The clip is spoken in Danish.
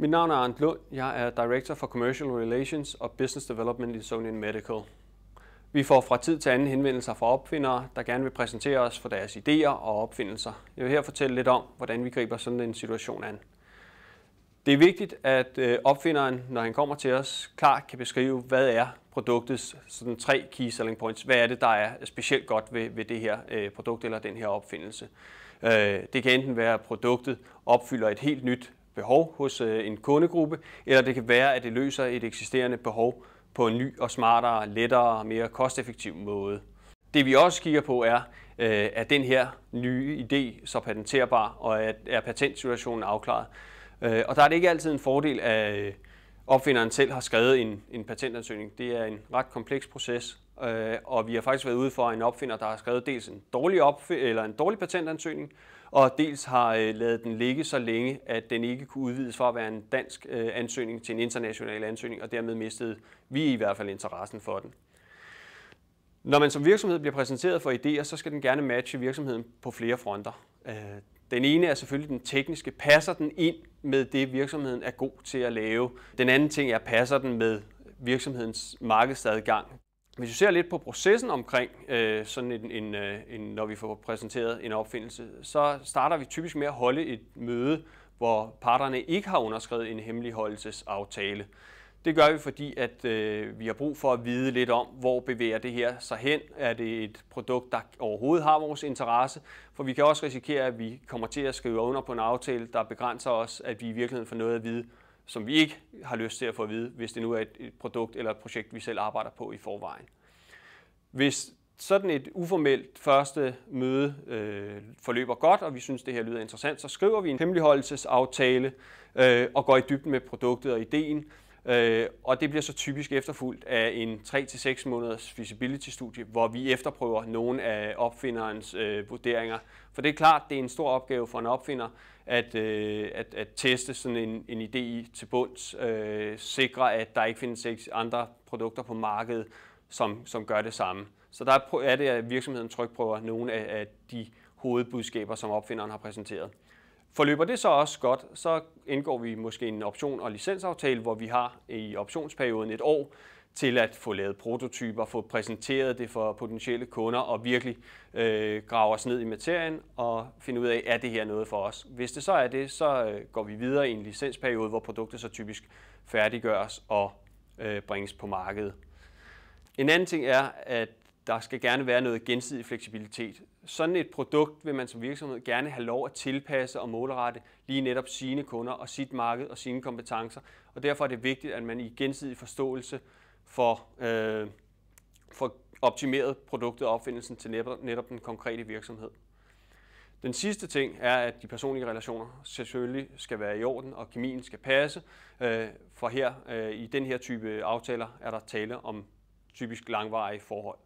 Mit navn er Arndt Lund. Jeg er Director for Commercial Relations og Business Development i Sonian Medical. Vi får fra tid til anden henvendelser fra opfindere, der gerne vil præsentere os for deres idéer og opfindelser. Jeg vil her fortælle lidt om, hvordan vi griber sådan en situation an. Det er vigtigt, at opfinderen, når han kommer til os, klart kan beskrive, hvad er produktets sådan 3 key selling points. Hvad er det, der er specielt godt ved det her produkt eller den her opfindelse. Det kan enten være, at produktet opfylder et helt nyt behov hos en kundegruppe, eller det kan være, at det løser et eksisterende behov på en ny og smartere, lettere og mere kosteffektiv måde. Det vi også kigger på er den her nye idé så patenterbar, og er patentsituationen afklaret. Og der er det ikke altid en fordel, at opfinderen selv har skrevet en patentansøgning. Det er en ret kompleks proces, og vi har faktisk været ude for en opfinder, der har skrevet dels en dårlig patentansøgning, og dels har ladet den ligge så længe, at den ikke kunne udvides fra at være en dansk ansøgning til en international ansøgning, og dermed mistede vi i hvert fald interessen for den. Når man som virksomhed bliver præsenteret for idéer, så skal den gerne matche virksomheden på flere fronter. Den ene er selvfølgelig den tekniske. Passer den ind med det, virksomheden er god til at lave? Den anden ting er, passer den med virksomhedens markedsadgang? Hvis vi ser lidt på processen omkring når vi får præsenteret en opfindelse, så starter vi typisk med at holde et møde, hvor parterne ikke har underskrevet en hemmeligholdelsesaftale. Det gør vi, fordi at vi har brug for at vide lidt om, hvor bevæger det her sig hen. Er det et produkt, der overhovedet har vores interesse? For vi kan også risikere, at vi kommer til at skrive under på en aftale, der begrænser os, at vi i virkeligheden får noget at vide, som vi ikke har lyst til at få at vide, hvis det nu er et produkt eller et projekt, vi selv arbejder på i forvejen. Hvis sådan et uformelt første møde forløber godt, og vi synes, det her lyder interessant, så skriver vi en hemmeligholdelsesaftale og går i dybden med produktet og ideen. Og det bliver så typisk efterfulgt af en 3-6 måneders feasibility-studie, hvor vi efterprøver nogle af opfinderens vurderinger. For det er klart, det er en stor opgave for en opfinder at teste sådan en idé til bunds, sikre, at der ikke findes andre produkter på markedet, som gør det samme. Så der er det, at virksomheden trykprøver nogle af de hovedbudskaber, som opfinderen har præsenteret. Forløber det så også godt, så indgår vi måske en option- og licensaftale, hvor vi har i optionsperioden et år til at få lavet prototyper, få præsenteret det for potentielle kunder og virkelig grave os ned i materien og finde ud af, er det her noget for os. Hvis det så er det, så går vi videre i en licensperiode, hvor produktet så typisk færdiggøres og bringes på markedet. En anden ting er, at der skal gerne være noget gensidig fleksibilitet. Sådan et produkt vil man som virksomhed gerne have lov at tilpasse og målrette lige netop sine kunder og sit marked og sine kompetencer. Og derfor er det vigtigt, at man i gensidig forståelse for optimeret produktet og opfindelsen til netop den konkrete virksomhed. Den sidste ting er, at de personlige relationer selvfølgelig skal være i orden, og kemien skal passe. For her i den her type aftaler er der tale om typisk langvarige forhold.